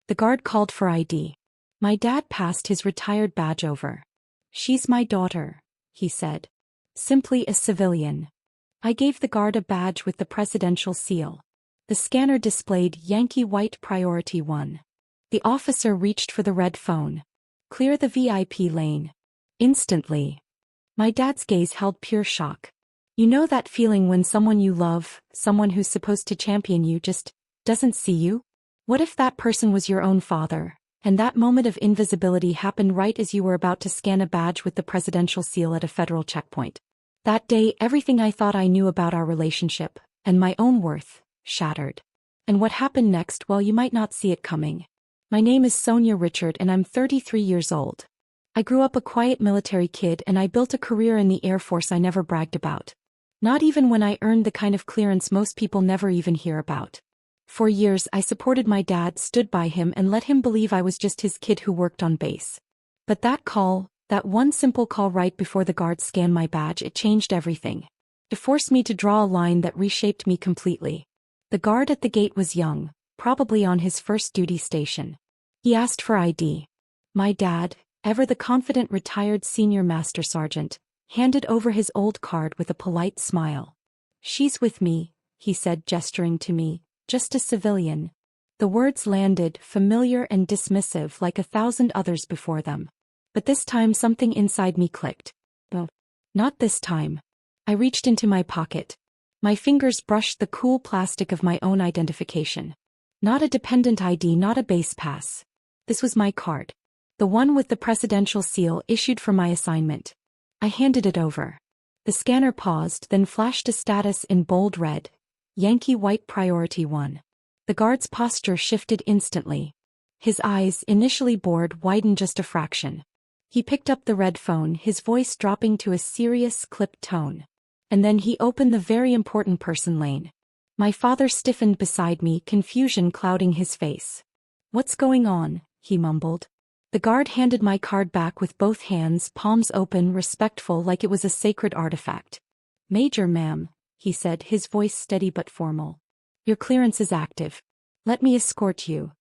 The guard called for ID. My dad passed his retired badge over. "She's my daughter," he said. "Simply a civilian." I gave the guard a badge with the presidential seal. The scanner displayed Yankee White Priority 1. The officer reached for the red phone. "Clear the VIP lane." Instantly. My dad's gaze held pure shock. You know that feeling when someone you love, someone who's supposed to champion you, just doesn't see you? What if that person was your own father, and that moment of invisibility happened right as you were about to scan a badge with the presidential seal at a federal checkpoint? That day, everything I thought I knew about our relationship, and my own worth, shattered. And what happened next, well, you might not see it coming. My name is Sonia Richard and I'm 33 years old. I grew up a quiet military kid and I built a career in the Air Force I never bragged about. Not even when I earned the kind of clearance most people never even hear about. For years I supported my dad, stood by him and let him believe I was just his kid who worked on base. But that call, that one simple call right before the guard scanned my badge, it changed everything. It forced me to draw a line that reshaped me completely. The guard at the gate was young, probably on his first duty station. He asked for ID. My dad, ever the confident retired senior master sergeant, handed over his old card with a polite smile. "She's with me," he said, gesturing to me, "just a civilian." The words landed, familiar and dismissive like 1,000 others before them. But this time something inside me clicked. Oh, not this time. I reached into my pocket. My fingers brushed the cool plastic of my own identification. Not a dependent ID, not a base pass. This was my card. The one with the presidential seal issued for my assignment. I handed it over. The scanner paused, then flashed a status in bold red. Yankee White Priority 1. The guard's posture shifted instantly. His eyes, initially bored, widened just a fraction. He picked up the red phone, his voice dropping to a serious, clipped tone. And then he opened the very important person lane. My father stiffened beside me, confusion clouding his face. "What's going on?" he mumbled. The guard handed my card back with both hands, palms open, respectful, like it was a sacred artifact. "Major, ma'am," he said, his voice steady but formal. "Your clearance is active. Let me escort you."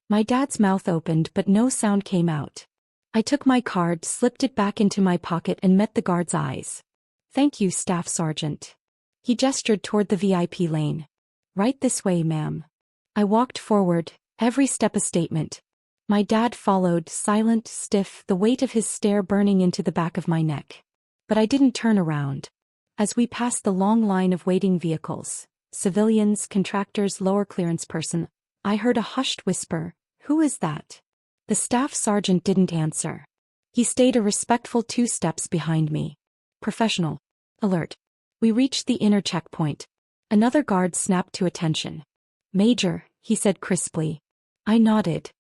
My dad's mouth opened but no sound came out. I took my card, slipped it back into my pocket and met the guard's eyes. "Thank you, Staff Sergeant." He gestured toward the VIP lane. "Right this way, ma'am." I walked forward, every step a statement. My dad followed, silent, stiff, the weight of his stare burning into the back of my neck. But I didn't turn around. As we passed the long line of waiting vehicles, civilians, contractors, lower clearance person, I heard a hushed whisper, "Who is that?" The staff sergeant didn't answer. He stayed a respectful 2 steps behind me. Professional. Alert. We reached the inner checkpoint. Another guard snapped to attention. "Major," he said crisply. I nodded.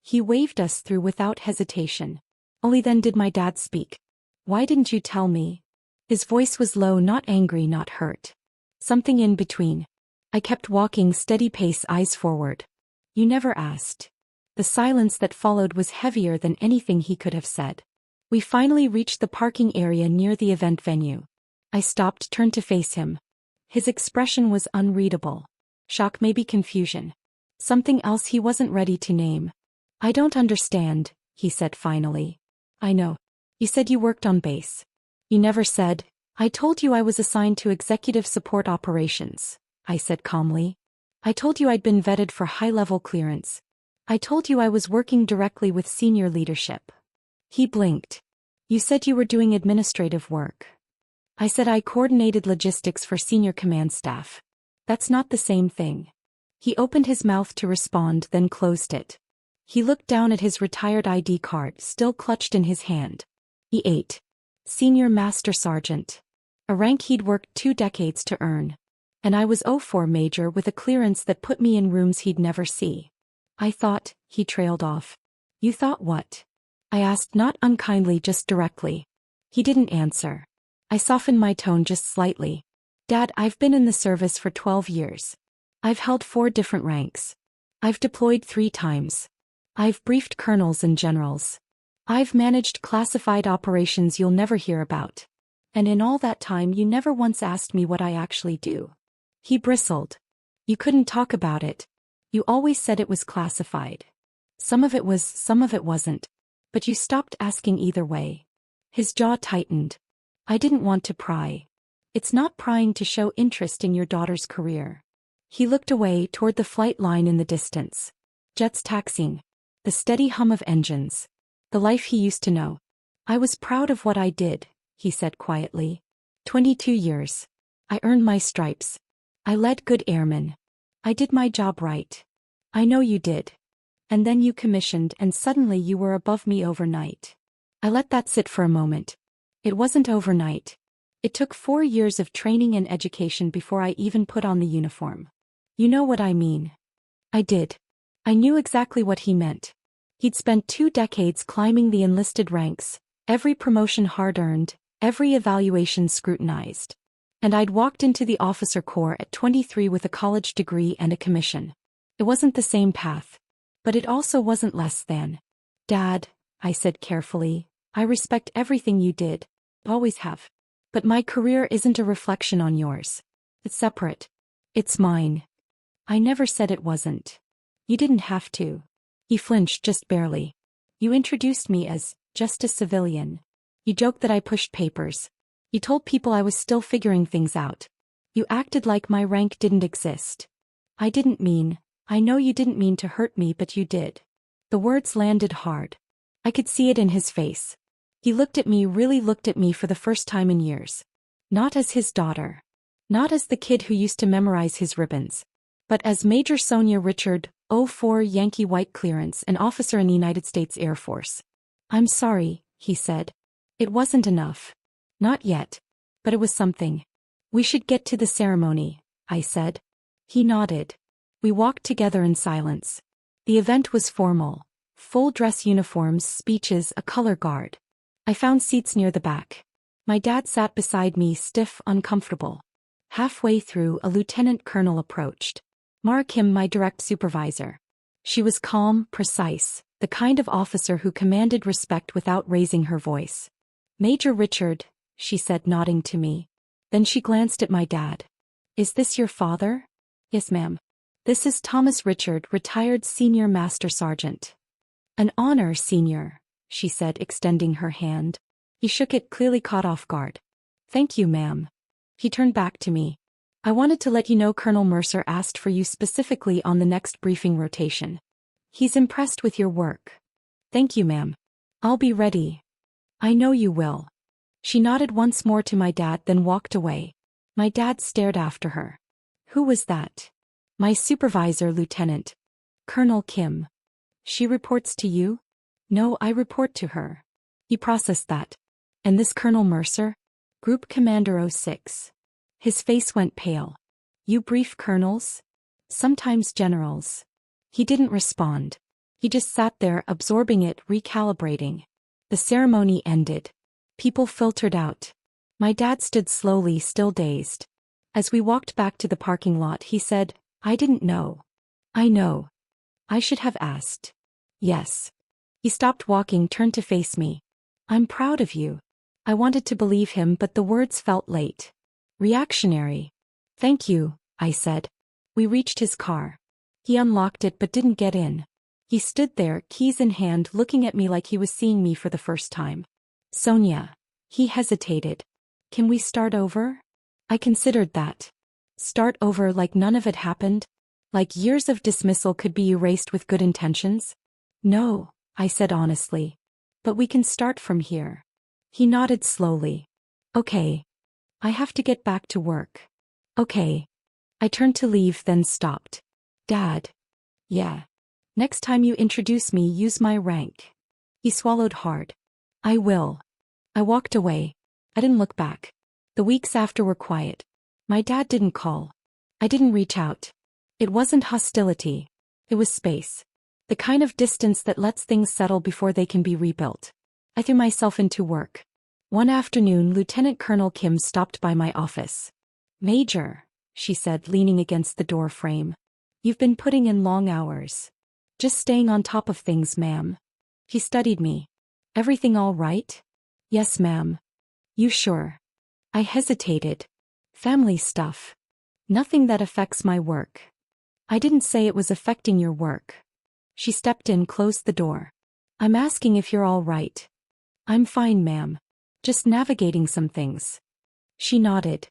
He waved us through without hesitation. Only then did my dad speak. "Why didn't you tell me?" His voice was low, not angry, not hurt. Something in between. I kept walking, steady pace, eyes forward. "You never asked." The silence that followed was heavier than anything he could have said. We finally reached the parking area near the event venue. I stopped, turned to face him. His expression was unreadable. Shock, maybe confusion. Something else he wasn't ready to name. "I don't understand," he said finally. "I know. You said you worked on base. You never said." "I told you I was assigned to executive support operations," I said calmly. "I told you I'd been vetted for high-level clearance. I told you I was working directly with senior leadership." He blinked. "You said you were doing administrative work." I said I coordinated logistics for senior command staff. "That's not the same thing." He opened his mouth to respond, then closed it. He looked down at his retired ID card, still clutched in his hand. E8. Senior Master Sergeant. A rank he'd worked 2 decades to earn. And I was 04 Major with a clearance that put me in rooms he'd never see. "I thought," he trailed off. "You thought what?" I asked, not unkindly, just directly. He didn't answer. I softened my tone just slightly. "Dad, I've been in the service for 12 years. I've held 4 different ranks. I've deployed 3 times. I've briefed colonels and generals. I've managed classified operations you'll never hear about. And in all that time you never once asked me what I actually do." He bristled. "You couldn't talk about it. You always said it was classified." Some of it was, some of it wasn't. But you stopped asking either way. His jaw tightened. I didn't want to pry. It's not prying to show interest in your daughter's career. He looked away toward the flight line in the distance. Jets taxiing. The steady hum of engines. The life he used to know. I was proud of what I did, he said quietly. 22 years. I earned my stripes. I led good airmen. I did my job right. I know you did. And then you commissioned and suddenly you were above me overnight. I let that sit for a moment. It wasn't overnight. It took 4 years of training and education before I even put on the uniform. You know what I mean. I did. I knew exactly what he meant. He'd spent 2 decades climbing the enlisted ranks, every promotion hard-earned, every evaluation scrutinized. And I'd walked into the officer corps at 23 with a college degree and a commission. It wasn't the same path. But it also wasn't less than. Dad, I said carefully, I respect everything you did. Always have. But my career isn't a reflection on yours. It's separate. It's mine. I never said it wasn't. You didn't have to. He flinched just barely. You introduced me as just a civilian. You joked that I pushed papers. You told people I was still figuring things out. You acted like my rank didn't exist. I didn't mean, I know you didn't mean to hurt me, but you did. The words landed hard. I could see it in his face. He looked at me, really looked at me for the first time in years. Not as his daughter. Not as the kid who used to memorize his ribbons. But as Major Sonia Richard, 04 Yankee White Clearance, an officer in the United States Air Force. I'm sorry, he said. It wasn't enough. Not yet. But it was something. We should get to the ceremony, I said. He nodded. We walked together in silence. The event was formal. Full dress uniforms, speeches, a color guard. I found seats near the back. My dad sat beside me, stiff, uncomfortable. Halfway through, a lieutenant colonel approached. Mara Kim, my direct supervisor. She was calm, precise, the kind of officer who commanded respect without raising her voice. Major Richard, she said, nodding to me. Then she glanced at my dad. Is this your father? Yes, ma'am. This is Thomas Richard, retired senior master sergeant. An honor, senior, she said, extending her hand. He shook it, clearly caught off guard. Thank you, ma'am. He turned back to me. I wanted to let you know Colonel Mercer asked for you specifically on the next briefing rotation. He's impressed with your work. Thank you, ma'am. I'll be ready. I know you will. She nodded once more to my dad, then walked away. My dad stared after her. Who was that? My supervisor, Lieutenant. Colonel Kim. She reports to you? No, I report to her. He processed that. And this Colonel Mercer? Group Commander 06. His face went pale. You brief colonels? Sometimes generals. He didn't respond. He just sat there, absorbing it, recalibrating. The ceremony ended. People filtered out. My dad stood slowly, still dazed. As we walked back to the parking lot, he said, I didn't know. I know. I should have asked. Yes. He stopped walking, turned to face me. I'm proud of you. I wanted to believe him, but the words felt late. Reactionary. Thank you, I said. We reached his car. He unlocked it but didn't get in. He stood there, keys in hand, looking at me like he was seeing me for the first time. Sonia. He hesitated. Can we start over? I considered that. Start over like none of it happened? Like years of dismissal could be erased with good intentions? No, I said honestly. But we can start from here. He nodded slowly. Okay. I have to get back to work. Okay. I turned to leave, then stopped. Dad. Yeah. Next time you introduce me, use my rank. He swallowed hard. I will. I walked away. I didn't look back. The weeks after were quiet. My dad didn't call. I didn't reach out. It wasn't hostility. It was space. The kind of distance that lets things settle before they can be rebuilt. I threw myself into work. One afternoon, Lieutenant Colonel Kim stopped by my office. Major, she said, leaning against the door frame. You've been putting in long hours. Just staying on top of things, ma'am. He studied me. Everything all right? Yes, ma'am. You sure? I hesitated. Family stuff. Nothing that affects my work. I didn't say it was affecting your work. She stepped in, closed the door. I'm asking if you're all right. I'm fine, ma'am. Just navigating some things. She nodded.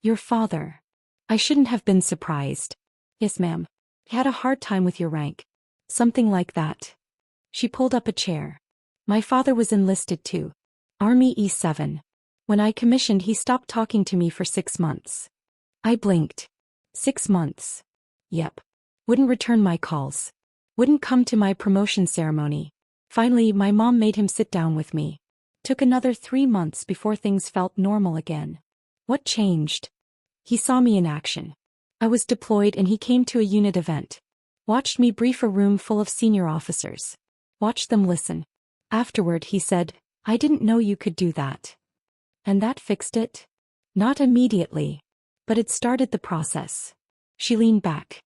Your father. I shouldn't have been surprised. Yes, ma'am. He had a hard time with your rank. Something like that. She pulled up a chair. My father was enlisted too. Army E7. When I commissioned, he stopped talking to me for 6 months. I blinked. 6 months. Yep. Wouldn't return my calls. Wouldn't come to my promotion ceremony. Finally, my mom made him sit down with me. Took another 3 months before things felt normal again. What changed? He saw me in action. I was deployed and he came to a unit event. Watched me brief a room full of senior officers. Watched them listen. Afterward, he said, I didn't know you could do that. And that fixed it? Not immediately. But it started the process. She leaned back.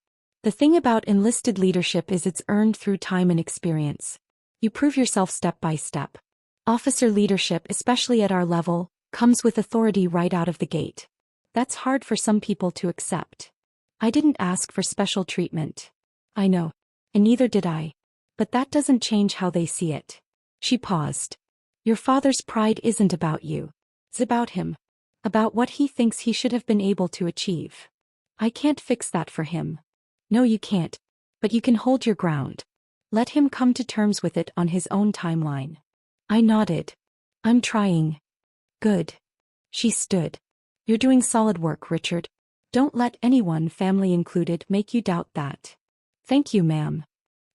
The thing about enlisted leadership is it's earned through time and experience. You prove yourself step by step. Officer leadership, especially at our level, comes with authority right out of the gate. That's hard for some people to accept. I didn't ask for special treatment. I know. And neither did I. But that doesn't change how they see it. She paused. Your father's pride isn't about you. It's about him. About what he thinks he should have been able to achieve. I can't fix that for him. No, you can't. But you can hold your ground. Let him come to terms with it on his own timeline. I nodded. I'm trying. Good. She stood. You're doing solid work, Richard. Don't let anyone, family included, make you doubt that. Thank you, ma'am.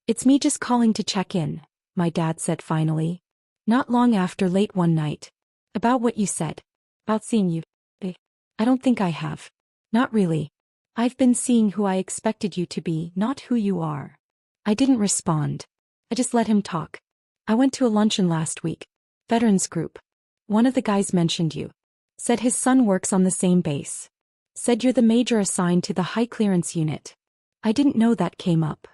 It's me just calling to check in, my dad said finally. Not long after, late one night. About what you said. About seeing you. I don't think I have. Not really. I've been seeing who I expected you to be, not who you are. I didn't respond. I just let him talk. I went to a luncheon last week. Veterans group. One of the guys mentioned you. Said his son works on the same base. Said you're the major assigned to the high clearance unit. I didn't know that came up.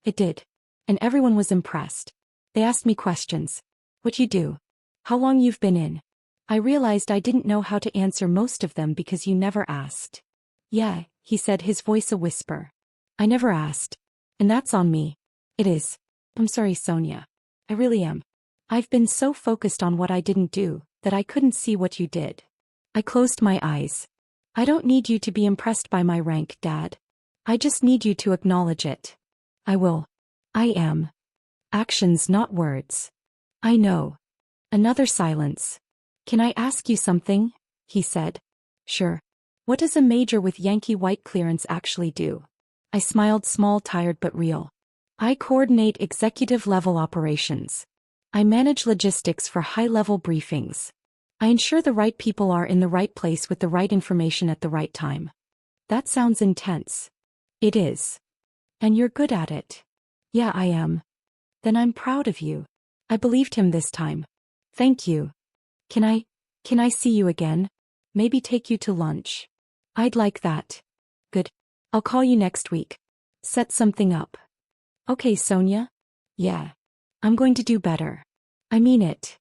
It did. And everyone was impressed. They asked me questions. What you do? How long you've been in? I realized I didn't know how to answer most of them because you never asked. Yeah, he said, his voice a whisper. I never asked. And that's on me. It is. I'm sorry, Sonia. I really am. I've been so focused on what I didn't do that I couldn't see what you did. I closed my eyes. I don't need you to be impressed by my rank, Dad. I just need you to acknowledge it. I will. I am. Actions, not words. I know. Another silence. Can I ask you something? He said. Sure. What does a major with Yankee white clearance actually do? I smiled, small, tired but real. I coordinate executive-level operations. I manage logistics for high-level briefings. I ensure the right people are in the right place with the right information at the right time. That sounds intense. It is. And you're good at it. Yeah, I am. Then I'm proud of you. I believed him this time. Thank you. Can I see you again? Maybe take you to lunch. I'd like that. Good. I'll call you next week. Set something up. Okay, Sonia? Yeah. I'm going to do better. I mean it.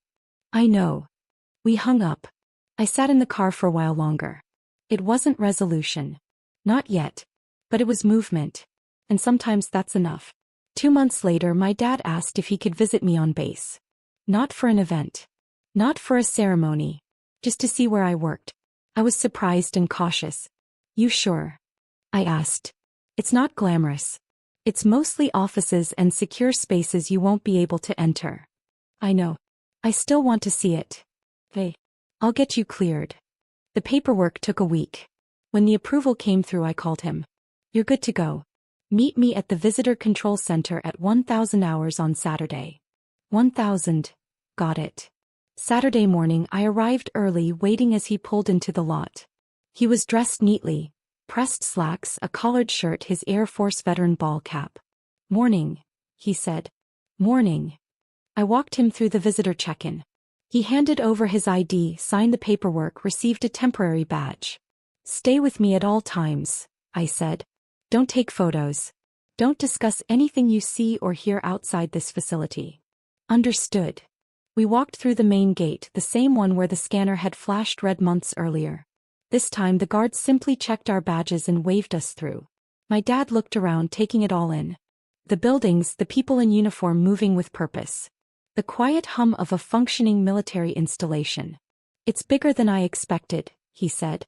I know. We hung up. I sat in the car for a while longer. It wasn't resolution. Not yet. But it was movement. And sometimes that's enough. 2 months later, my dad asked if he could visit me on base. Not for an event. Not for a ceremony. Just to see where I worked. I was surprised and cautious. You sure? I asked. It's not glamorous. It's mostly offices and secure spaces you won't be able to enter. I know. I still want to see it. Hey, I'll get you cleared. The paperwork took a week. When the approval came through, I called him. You're good to go. Meet me at the Visitor Control Center at 1,000 hours on Saturday. 1,000. Got it. Saturday morning, I arrived early, waiting as he pulled into the lot. He was dressed neatly. Pressed slacks, a collared shirt, his Air Force veteran ball cap. Morning, he said. Morning. I walked him through the visitor check-in. He handed over his ID, signed the paperwork, received a temporary badge. Stay with me at all times, I said. Don't take photos. Don't discuss anything you see or hear outside this facility. Understood. We walked through the main gate, the same one where the scanner had flashed red months earlier. This time the guards simply checked our badges and waved us through. My dad looked around, taking it all in. The buildings, the people in uniform moving with purpose. The quiet hum of a functioning military installation. It's bigger than I expected, he said.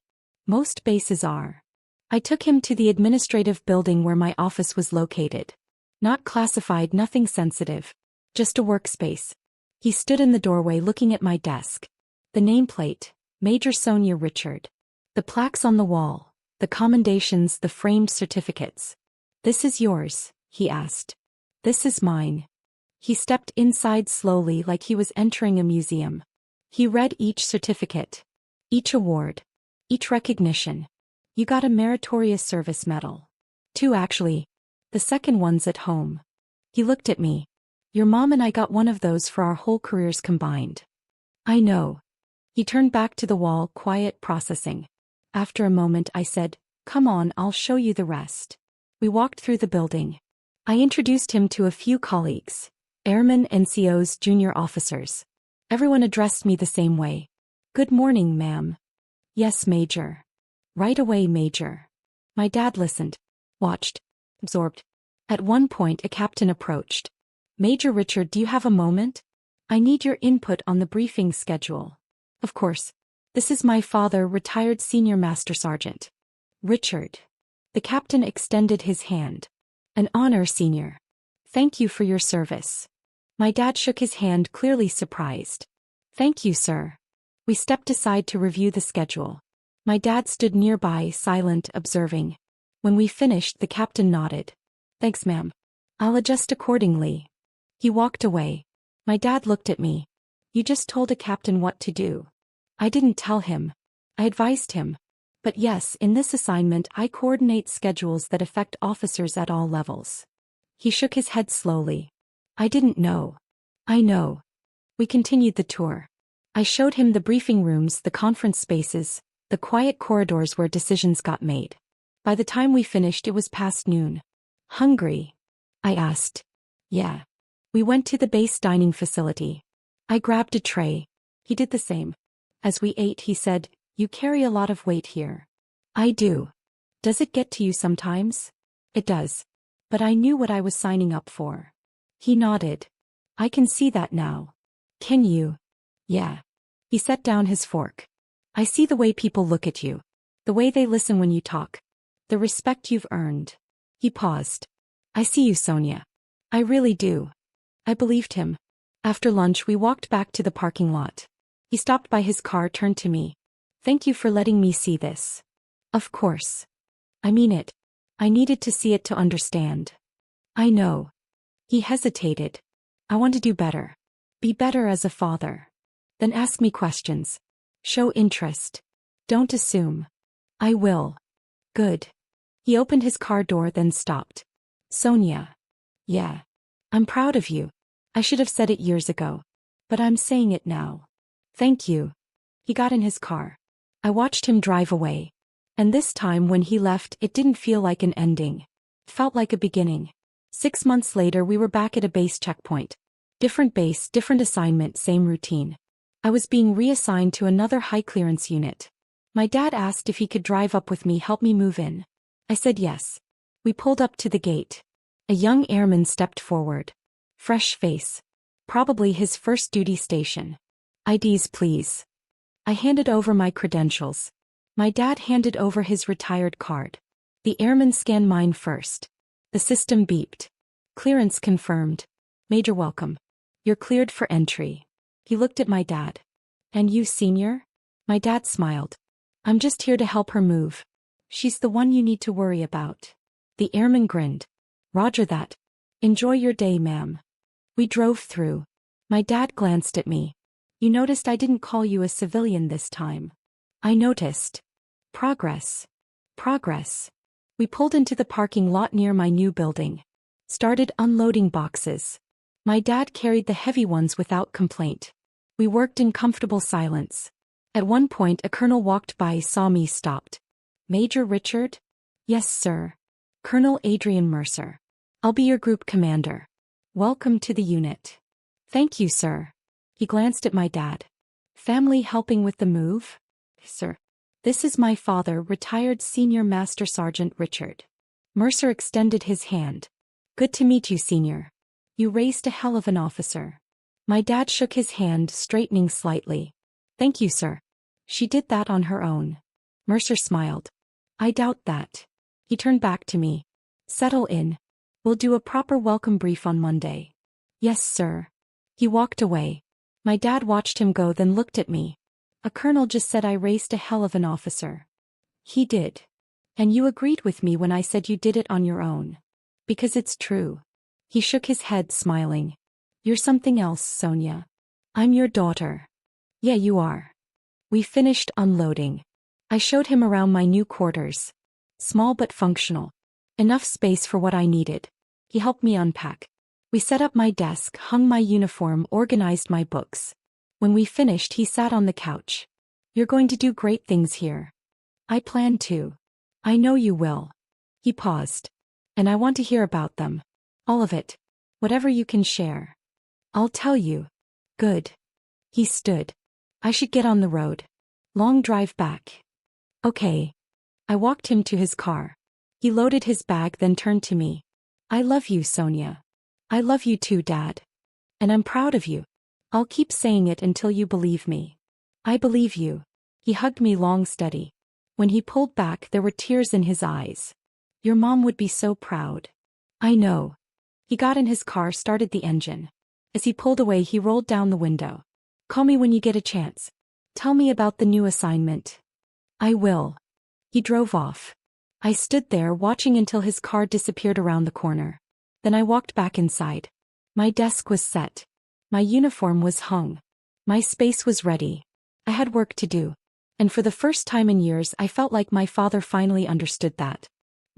Most bases are. I took him to the administrative building where my office was located. Not classified, nothing sensitive. Just a workspace. He stood in the doorway looking at my desk. The nameplate, Major Sonia Richard. The plaques on the wall, the commendations, the framed certificates. This is yours, he asked. This is mine. He stepped inside slowly like he was entering a museum. He read each certificate, each award, each recognition. You got a meritorious service medal. 2 actually. The second one's at home. He looked at me. Your mom and I got one of those for our whole careers combined. I know. He turned back to the wall, quiet, processing. After a moment I said, come on, I'll show you the rest. We walked through the building. I introduced him to a few colleagues. Airmen, NCOs, junior officers. Everyone addressed me the same way. Good morning, ma'am. Yes, Major. Right away, Major. My dad listened. Watched. Absorbed. At one point a captain approached. Major Richard, do you have a moment? I need your input on the briefing schedule. Of course. This is my father, retired Senior Master Sergeant. Richard. The captain extended his hand. An honor, Senior. Thank you for your service. My dad shook his hand, clearly surprised. Thank you, sir. We stepped aside to review the schedule. My dad stood nearby, silent, observing. When we finished, the captain nodded. Thanks, ma'am. I'll adjust accordingly. He walked away. My dad looked at me. You just told a captain what to do. I didn't tell him. I advised him. But yes, in this assignment I coordinate schedules that affect officers at all levels. He shook his head slowly. I didn't know. I know. We continued the tour. I showed him the briefing rooms, the conference spaces, the quiet corridors where decisions got made. By the time we finished it was past noon. Hungry? I asked. Yeah. We went to the base dining facility. I grabbed a tray. He did the same. As we ate he said, you carry a lot of weight here. I do. Does it get to you sometimes? It does. But I knew what I was signing up for. He nodded. I can see that now. Can you? Yeah. He set down his fork. I see the way people look at you. The way they listen when you talk. The respect you've earned. He paused. I see you, Sonia. I really do. I believed him. After lunch we walked back to the parking lot. He stopped by his car, turned to me. Thank you for letting me see this. Of course. I mean it. I needed to see it to understand. I know. He hesitated. I want to do better. Be better as a father. Then ask me questions. Show interest. Don't assume. I will. Good. He opened his car door then stopped. Sonia. Yeah. I'm proud of you. I should have said it years ago. But I'm saying it now. Thank you. He got in his car. I watched him drive away. And this time when he left it didn't feel like an ending. It felt like a beginning. 6 months later we were back at a base checkpoint. Different base, different assignment, same routine. I was being reassigned to another high-clearance unit. My dad asked if he could drive up with me, help me move in. I said yes. We pulled up to the gate. A young airman stepped forward. Fresh face. Probably his first duty station. IDs, please. I handed over my credentials. My dad handed over his retired card. The airman scanned mine first. The system beeped. Clearance confirmed. Major, welcome. You're cleared for entry. He looked at my dad. And you, Senior? My dad smiled. I'm just here to help her move. She's the one you need to worry about. The airman grinned. Roger that. Enjoy your day, ma'am. We drove through. My dad glanced at me. You noticed I didn't call you a civilian this time. I noticed. Progress. Progress. We pulled into the parking lot near my new building. Started unloading boxes. My dad carried the heavy ones without complaint. We worked in comfortable silence. At one point a colonel walked by, saw me, stopped. Major Richard? Yes, sir. Colonel Adrian Mercer. I'll be your group commander. Welcome to the unit. Thank you, sir. He glanced at my dad. Family helping with the move? Sir. This is my father, retired Senior Master Sergeant Richard. Mercer extended his hand. Good to meet you, senior. You raised a hell of an officer. My dad shook his hand, straightening slightly. Thank you, sir. She did that on her own. Mercer smiled. I doubt that. He turned back to me. Settle in. We'll do a proper welcome brief on Monday. Yes, sir. He walked away. My dad watched him go, then looked at me. A colonel just said I raised a hell of an officer. He did. And you agreed with me when I said you did it on your own. Because it's true. He shook his head, smiling. You're something else, Sonia. I'm your daughter. Yeah, you are. We finished unloading. I showed him around my new quarters. Small but functional. Enough space for what I needed. He helped me unpack. We set up my desk, hung my uniform, organized my books. When we finished, he sat on the couch. You're going to do great things here. I plan to. I know you will. He paused. And I want to hear about them. All of it. Whatever you can share. I'll tell you. Good. He stood. I should get on the road. Long drive back. Okay. I walked him to his car. He loaded his bag, then turned to me. I love you, Sonia. I love you too, Dad. And I'm proud of you. I'll keep saying it until you believe me. I believe you. He hugged me long, steady. When he pulled back, there were tears in his eyes. Your mom would be so proud. I know. He got in his car, started the engine. As he pulled away, he rolled down the window. Call me when you get a chance. Tell me about the new assignment. I will. He drove off. I stood there watching until his car disappeared around the corner. Then I walked back inside. My desk was set. My uniform was hung. My space was ready. I had work to do. And for the first time in years, I felt like my father finally understood that.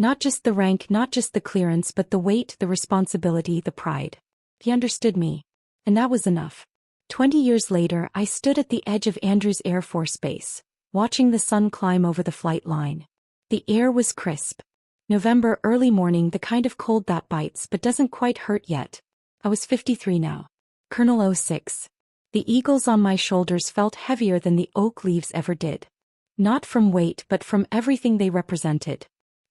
Not just the rank, not just the clearance, but the weight, the responsibility, the pride. He understood me. And that was enough. 20 years later, I stood at the edge of Andrews Air Force Base, watching the sun climb over the flight line. The air was crisp. November early morning, the kind of cold that bites but doesn't quite hurt yet. I was 53 now. Colonel 06. The eagles on my shoulders felt heavier than the oak leaves ever did. Not from weight but from everything they represented.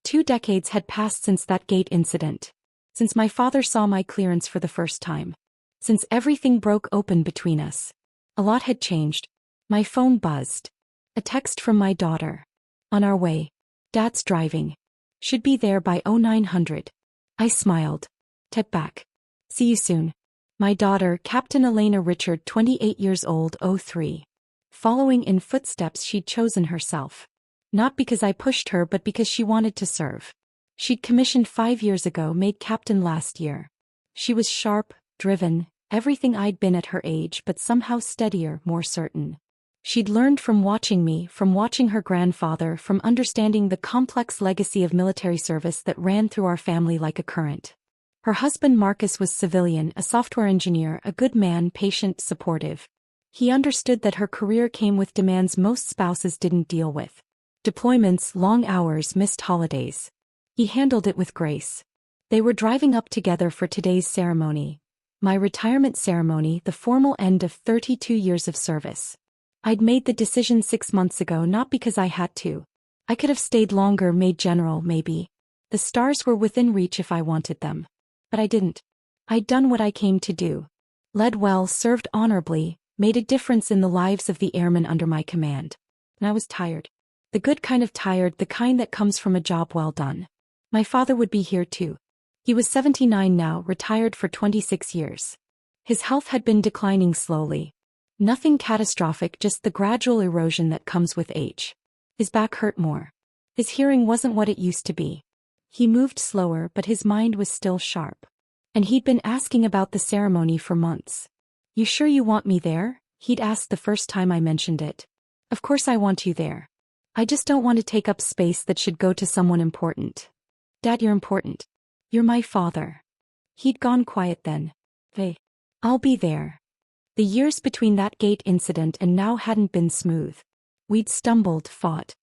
2 decades had passed since that gate incident. Since my father saw my clearance for the first time. Since everything broke open between us. A lot had changed. My phone buzzed. A text from my daughter. On our way. Dad's driving. Should be there by 0900. I smiled. Tap back. See you soon. My daughter, Captain Elena Richard, 28 years old, 03. Following in footsteps she'd chosen herself. Not because I pushed her but because she wanted to serve. She'd commissioned 5 years ago, made captain last year. She was sharp, driven, everything I'd been at her age, but somehow steadier, more certain. She'd learned from watching me, from watching her grandfather, from understanding the complex legacy of military service that ran through our family like a current. Her husband Marcus was civilian, a software engineer, a good man, patient, supportive. He understood that her career came with demands most spouses didn't deal with. Deployments, long hours, missed holidays. He handled it with grace. They were driving up together for today's ceremony. My retirement ceremony, the formal end of 32 years of service. I'd made the decision 6 months ago, not because I had to. I could have stayed longer, made general, maybe. The stars were within reach if I wanted them. But I didn't. I'd done what I came to do. Led well, served honorably, made a difference in the lives of the airmen under my command. And I was tired. The good kind of tired, the kind that comes from a job well done. My father would be here too. He was 79 now, retired for 26 years. His health had been declining slowly. Nothing catastrophic, just the gradual erosion that comes with age. His back hurt more. His hearing wasn't what it used to be. He moved slower, but his mind was still sharp. And he'd been asking about the ceremony for months. You sure you want me there? He'd asked the first time I mentioned it. Of course I want you there. I just don't want to take up space that should go to someone important. Dad, you're important. You're my father. He'd gone quiet then. Hey. I'll be there. The years between that gate incident and now hadn't been smooth. We'd stumbled, fought.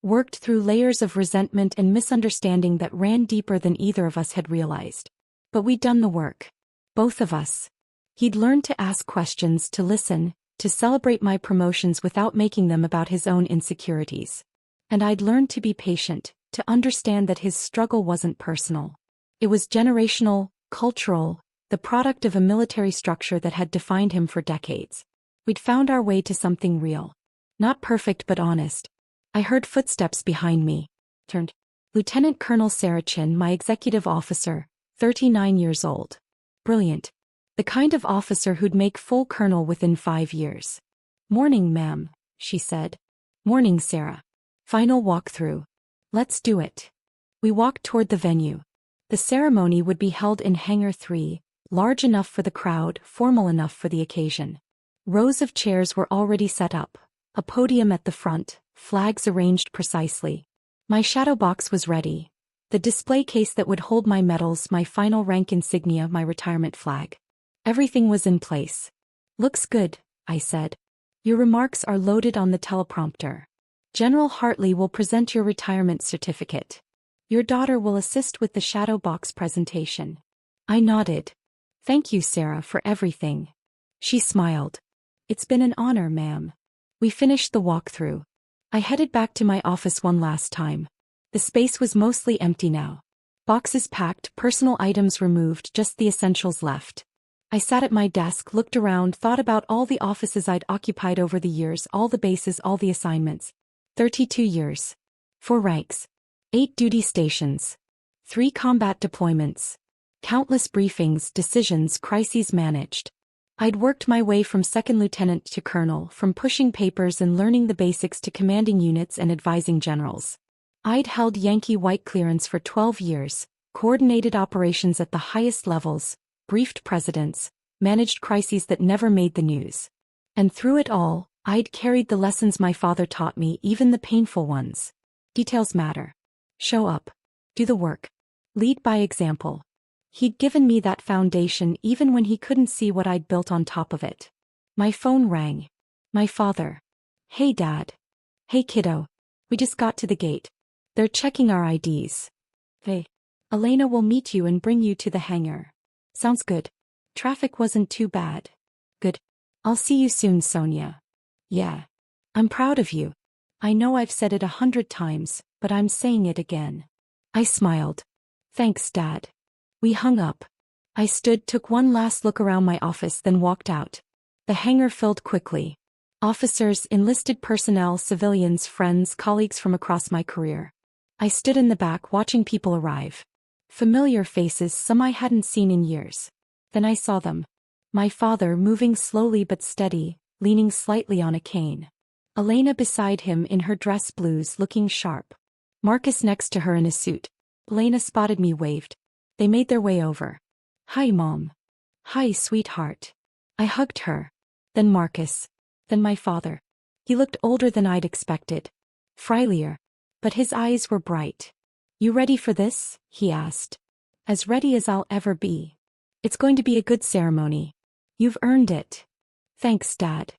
Worked through layers of resentment and misunderstanding that ran deeper than either of us had realized. But we'd done the work. Both of us. He'd learned to ask questions, to listen, to celebrate my promotions without making them about his own insecurities. And I'd learned to be patient, to understand that his struggle wasn't personal. It was generational, cultural, the product of a military structure that had defined him for decades. We'd found our way to something real. Not perfect but honest. I heard footsteps behind me. Turned. Lieutenant Colonel Sarachin, my executive officer, 39 years old. Brilliant. The kind of officer who'd make full colonel within 5 years. "Morning, ma'am," she said. "Morning, Sarah. Final walkthrough. Let's do it." We walked toward the venue. The ceremony would be held in Hangar 3, large enough for the crowd, formal enough for the occasion. Rows of chairs were already set up, a podium at the front, flags arranged precisely. My shadow box was ready. The display case that would hold my medals, my final rank insignia, my retirement flag. Everything was in place. "Looks good," I said. "Your remarks are loaded on the teleprompter. General Hartley will present your retirement certificate. Your daughter will assist with the shadow box presentation." I nodded. "Thank you, Sarah, for everything." She smiled. "It's been an honor, ma'am." We finished the walkthrough. I headed back to my office one last time. The space was mostly empty now. Boxes packed, personal items removed, just the essentials left. I sat at my desk, looked around, thought about all the offices I'd occupied over the years, all the bases, all the assignments. 32 years. 4 ranks. 8 duty stations. 3 combat deployments. Countless briefings, decisions, crises managed. I'd worked my way from second lieutenant to colonel, from pushing papers and learning the basics to commanding units and advising generals. I'd held Yankee white clearance for 12 years, coordinated operations at the highest levels, briefed presidents, managed crises that never made the news. And through it all, I'd carried the lessons my father taught me, even the painful ones. Details matter. Show up. Do the work. Lead by example. He'd given me that foundation even when he couldn't see what I'd built on top of it. My phone rang. My father. "Hey, Dad." "Hey, kiddo. We just got to the gate. They're checking our IDs. Hey. Elena will meet you and bring you to the hangar." "Sounds good. Traffic wasn't too bad." "Good. I'll see you soon, Sonia." "Yeah. I'm proud of you. I know I've said it 100 times, but I'm saying it again." I smiled. "Thanks, Dad." We hung up. I stood, took one last look around my office, then walked out. The hangar filled quickly. Officers, enlisted personnel, civilians, friends, colleagues from across my career. I stood in the back watching people arrive. Familiar faces, some I hadn't seen in years. Then I saw them. My father, moving slowly but steady, leaning slightly on a cane. Elena beside him in her dress blues, looking sharp. Marcus next to her in a suit. Elena spotted me, waved. They made their way over. "Hi, Mom." "Hi, sweetheart." I hugged her. Then Marcus. Then my father. He looked older than I'd expected. Frielier. But his eyes were bright. "You ready for this?" he asked. "As ready as I'll ever be. It's going to be a good ceremony. You've earned it." "Thanks, Dad."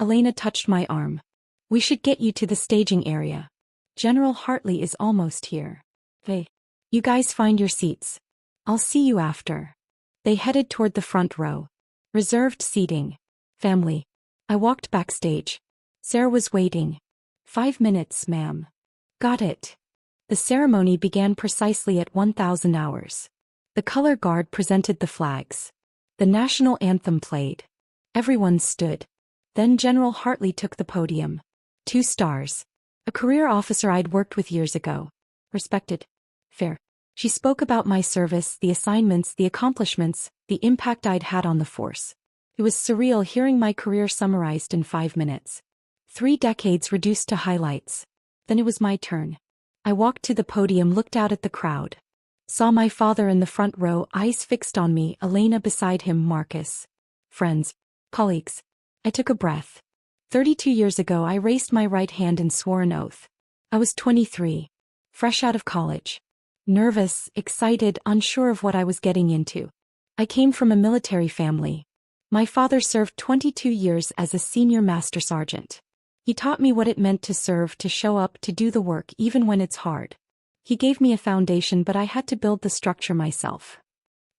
Elena touched my arm. "We should get you to the staging area. General Hartley is almost here." "Hey. You guys find your seats. I'll see you after." They headed toward the front row. Reserved seating. Family. I walked backstage. Sarah was waiting. 5 minutes, ma'am." "Got it." The ceremony began precisely at 1000 hours. The color guard presented the flags. The national anthem played. Everyone stood. Then General Hartley took the podium. 2 stars. A career officer I'd worked with years ago. Respected. Fair. She spoke about my service, the assignments, the accomplishments, the impact I'd had on the force. It was surreal hearing my career summarized in 5 minutes. 3 decades reduced to highlights. Then it was my turn. I walked to the podium, looked out at the crowd. Saw my father in the front row, eyes fixed on me, Elena beside him, Marcus. Friends. Colleagues. I took a breath. 32 years ago I raised my right hand and swore an oath. I was 23. Fresh out of college. Nervous, excited, unsure of what I was getting into. I came from a military family. My father served 22 years as a senior master sergeant. He taught me what it meant to serve, to show up, to do the work even when it's hard. He gave me a foundation, but I had to build the structure myself.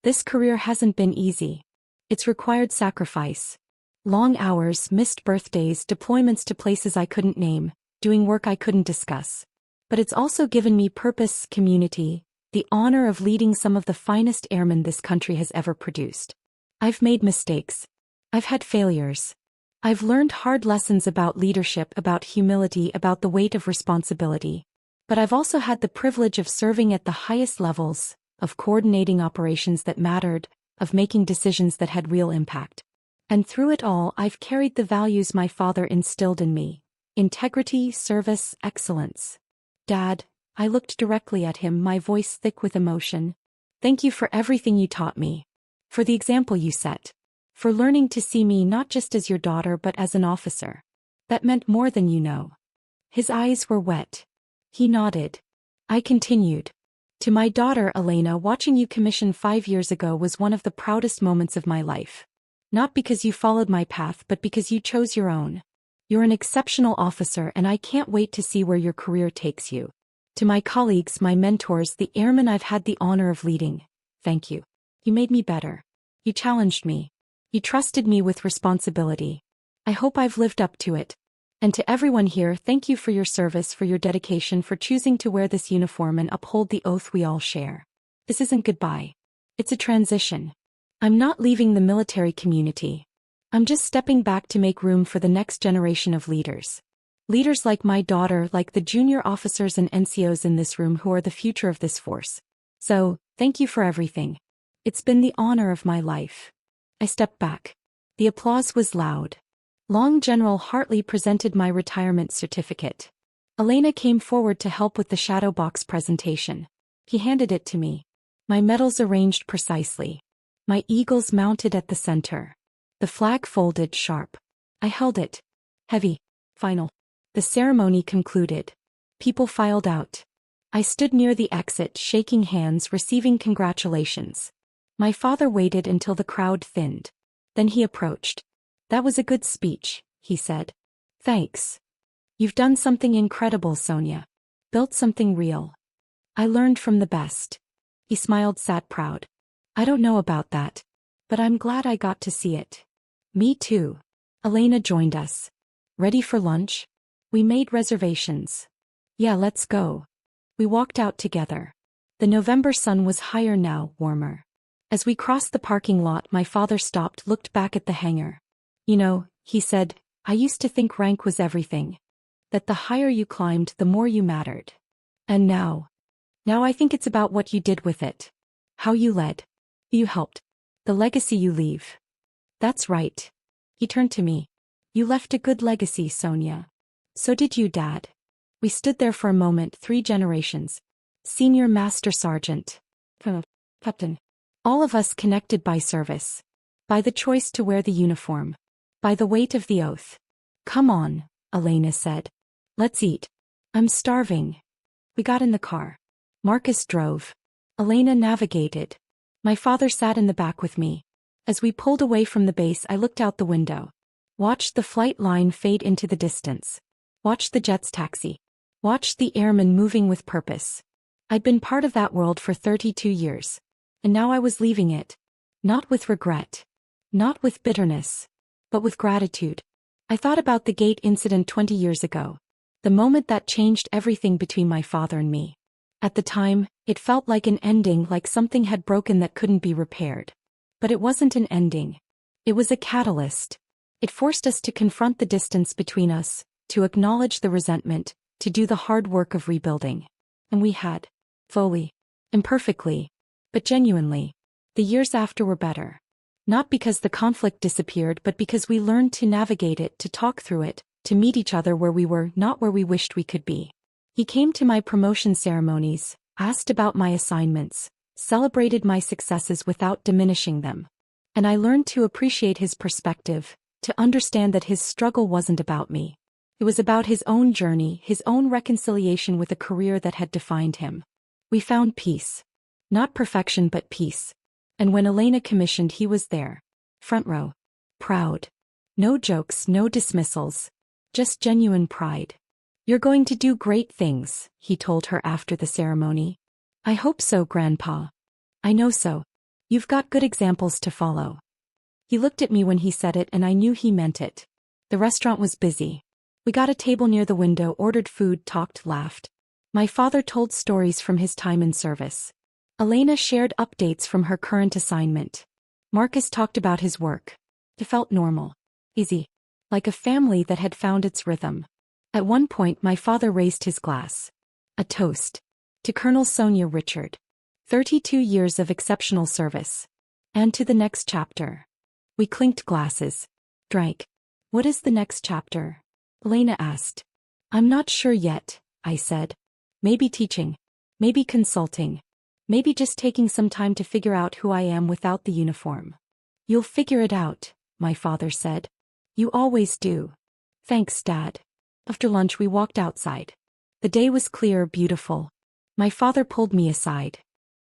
This career hasn't been easy. It's required sacrifice. Long hours, missed birthdays, deployments to places I couldn't name, doing work I couldn't discuss. But it's also given me purpose, community, the honor of leading some of the finest airmen this country has ever produced. I've made mistakes. I've had failures. I've learned hard lessons about leadership, about humility, about the weight of responsibility. But I've also had the privilege of serving at the highest levels, of coordinating operations that mattered, of making decisions that had real impact. And through it all, I've carried the values my father instilled in me: integrity, service, excellence. Dad, I looked directly at him, my voice thick with emotion. Thank you for everything you taught me. For the example you set. For learning to see me not just as your daughter but as an officer. That meant more than you know. His eyes were wet. He nodded. I continued. To my daughter Elena, watching you commission 5 years ago was one of the proudest moments of my life. Not because you followed my path but because you chose your own. You're an exceptional officer and I can't wait to see where your career takes you. To my colleagues, my mentors, the airmen I've had the honor of leading, thank you. You made me better. You challenged me. You trusted me with responsibility. I hope I've lived up to it. And to everyone here, thank you for your service, for your dedication, for choosing to wear this uniform and uphold the oath we all share. This isn't goodbye. It's a transition. I'm not leaving the military community. I'm just stepping back to make room for the next generation of leaders. Leaders like my daughter, like the junior officers and NCOs in this room who are the future of this force. So, thank you for everything. It's been the honor of my life. I stepped back. The applause was loud. Long General Hartley presented my retirement certificate. Elena came forward to help with the shadow box presentation. He handed it to me. My medals arranged precisely. My eagles mounted at the center. The flag folded sharp. I held it. Heavy. Final. The ceremony concluded. People filed out. I stood near the exit, shaking hands, receiving congratulations. My father waited until the crowd thinned. Then he approached. That was a good speech, he said. Thanks. You've done something incredible, Sonia. Built something real. I learned from the best. He smiled, sat proud. I don't know about that. But I'm glad I got to see it. Me too. Elena joined us. Ready for lunch? We made reservations. Yeah, let's go. We walked out together. The November sun was higher now, warmer. As we crossed the parking lot, my father stopped, looked back at the hangar. You know, he said, I used to think rank was everything. That the higher you climbed, the more you mattered. And now I think it's about what you did with it. How you led. You helped. The legacy you leave. That's right. He turned to me. You left a good legacy, Sonia. So did you, Dad. We stood there for a moment, 3 generations. Senior Master Sergeant. Captain. All of us connected by service. By the choice to wear the uniform. By the weight of the oath. Come on, Elena said. Let's eat. I'm starving. We got in the car. Marcus drove. Elena navigated. My father sat in the back with me. As we pulled away from the base, I looked out the window. Watched the flight line fade into the distance. Watched the jets taxi. Watched the airmen moving with purpose. I'd been part of that world for 32 years. And now I was leaving it. Not with regret. Not with bitterness. But with gratitude. I thought about the gate incident 20 years ago. The moment that changed everything between my father and me. At the time, it felt like an ending, like something had broken that couldn't be repaired. But it wasn't an ending. It was a catalyst. It forced us to confront the distance between us, to acknowledge the resentment, to do the hard work of rebuilding. And we had. Fully. Imperfectly. But genuinely. The years after were better. Not because the conflict disappeared, but because we learned to navigate it, to talk through it, to meet each other where we were, not where we wished we could be. He came to my promotion ceremonies, asked about my assignments, celebrated my successes without diminishing them. And I learned to appreciate his perspective, to understand that his struggle wasn't about me. It was about his own journey, his own reconciliation with a career that had defined him. We found peace. Not perfection but peace. And when Elena commissioned, he was there. Front row. Proud. No jokes, no dismissals. Just genuine pride. You're going to do great things, he told her after the ceremony. I hope so, Grandpa. I know so. You've got good examples to follow. He looked at me when he said it and I knew he meant it. The restaurant was busy. We got a table near the window, ordered food, talked, laughed. My father told stories from his time in service. Elena shared updates from her current assignment. Marcus talked about his work. It felt normal. Easy. Like a family that had found its rhythm. At one point my father raised his glass. A toast. To Colonel Sonia Richard. 32 years of exceptional service. And to the next chapter. We clinked glasses. Drank. What is the next chapter? Elena asked. I'm not sure yet, I said. Maybe teaching. Maybe consulting. Maybe just taking some time to figure out who I am without the uniform. You'll figure it out, my father said. You always do. Thanks, Dad. After lunch we walked outside. The day was clear, beautiful. My father pulled me aside.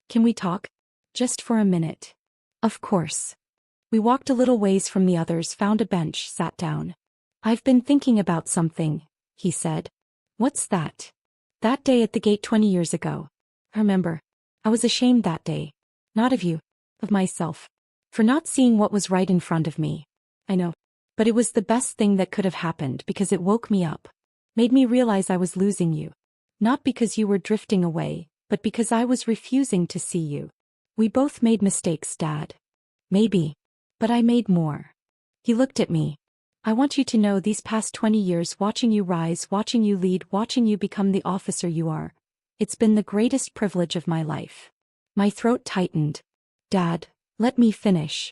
Can we talk? Just for a minute. Of course. We walked a little ways from the others, found a bench, sat down. I've been thinking about something, he said. What's that? That day at the gate 20 years ago. I remember. I was ashamed that day. Not of you. Of myself. For not seeing what was right in front of me. I know. But it was the best thing that could have happened because it woke me up. Made me realize I was losing you. Not because you were drifting away, but because I was refusing to see you. We both made mistakes, Dad. Maybe. But I made more. He looked at me. I want you to know these past 20 years watching you rise, watching you lead, watching you become the officer you are. It's been the greatest privilege of my life. My throat tightened. Dad, let me finish.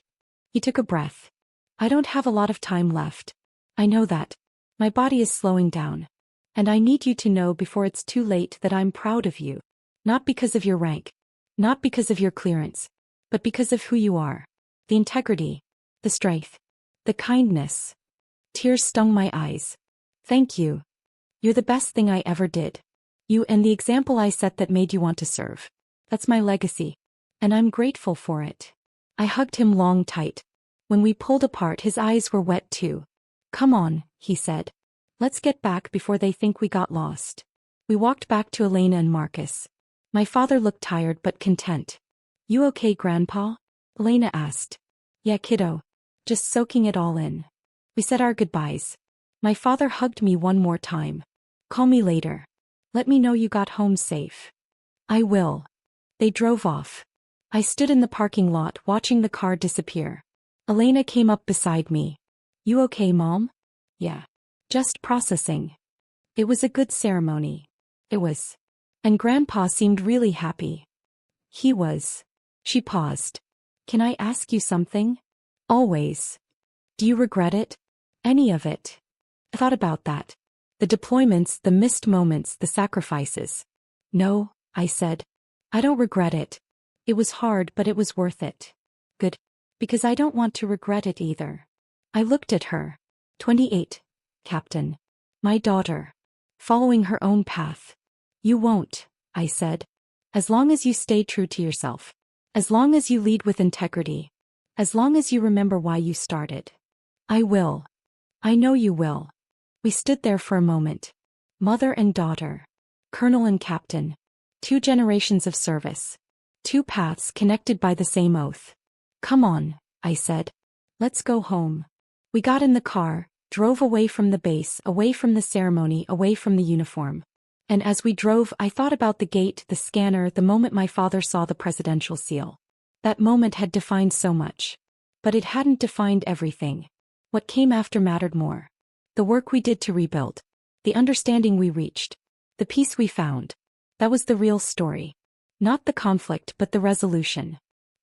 He took a breath. I don't have a lot of time left. I know that. My body is slowing down. And I need you to know before it's too late that I'm proud of you. Not because of your rank. Not because of your clearance. But because of who you are. The integrity. The strength. The kindness. Tears stung my eyes. Thank you. You're the best thing I ever did. You and the example I set that made you want to serve. That's my legacy. And I'm grateful for it. I hugged him long tight. When we pulled apart his eyes were wet too. Come on, he said. Let's get back before they think we got lost. We walked back to Elena and Marcus. My father looked tired but content. You okay, Grandpa? Elena asked. Yeah, kiddo. Just soaking it all in. We said our goodbyes. My father hugged me one more time. Call me later. Let me know you got home safe. I will. They drove off. I stood in the parking lot watching the car disappear. Elena came up beside me. You okay, Mom? Yeah. Just processing. It was a good ceremony. It was. And Grandpa seemed really happy. He was. She paused. Can I ask you something? Always. Do you regret it? Any of it? I thought about that. The deployments, the missed moments, the sacrifices. No, I said. I don't regret it. It was hard, but it was worth it. Good. Because I don't want to regret it either. I looked at her. 28, Captain. My daughter. Following her own path. You won't, I said. As long as you stay true to yourself. As long as you lead with integrity. As long as you remember why you started. I will. I know you will. We stood there for a moment. Mother and daughter. Colonel and Captain. 2 generations of service. 2 paths connected by the same oath. Come on, I said. Let's go home. We got in the car, drove away from the base, away from the ceremony, away from the uniform. And as we drove, I thought about the gate, the scanner, the moment my father saw the presidential seal. That moment had defined so much. But it hadn't defined everything. What came after mattered more. The work we did to rebuild. The understanding we reached. The peace we found. That was the real story. Not the conflict but the resolution.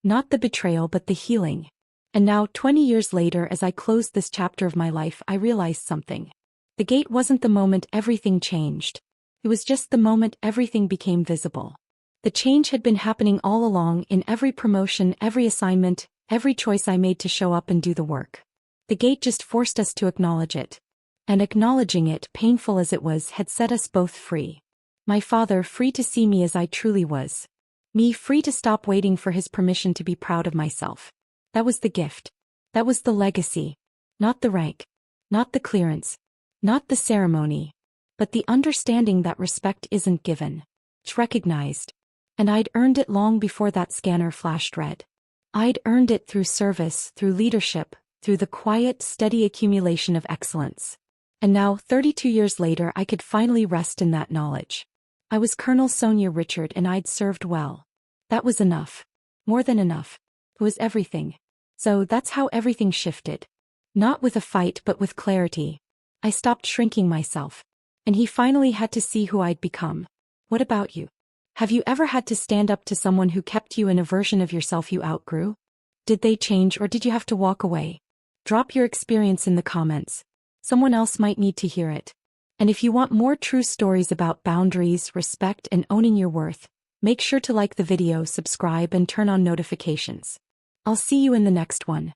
Not the betrayal but the healing. And now, 20 years later, as I closed this chapter of my life, I realized something. The gate wasn't the moment everything changed. It was just the moment everything became visible. The change had been happening all along in every promotion, every assignment, every choice I made to show up and do the work. The gate just forced us to acknowledge it. And acknowledging it, painful as it was, had set us both free. My father free to see me as I truly was. Me free to stop waiting for his permission to be proud of myself. That was the gift. That was the legacy. Not the rank. Not the clearance. Not the ceremony. But the understanding that respect isn't given. It's recognized. And I'd earned it long before that scanner flashed red. I'd earned it through service, through leadership, through the quiet, steady accumulation of excellence. And now, 32 years later, I could finally rest in that knowledge. I was Colonel Sonia Richard and I'd served well. That was enough. More than enough. It was everything. So that's how everything shifted. Not with a fight but with clarity. I stopped shrinking myself. And he finally had to see who I'd become. What about you? Have you ever had to stand up to someone who kept you in a version of yourself you outgrew? Did they change or did you have to walk away? Drop your experience in the comments. Someone else might need to hear it. And if you want more true stories about boundaries, respect, and owning your worth, make sure to like the video, subscribe, and turn on notifications. I'll see you in the next one.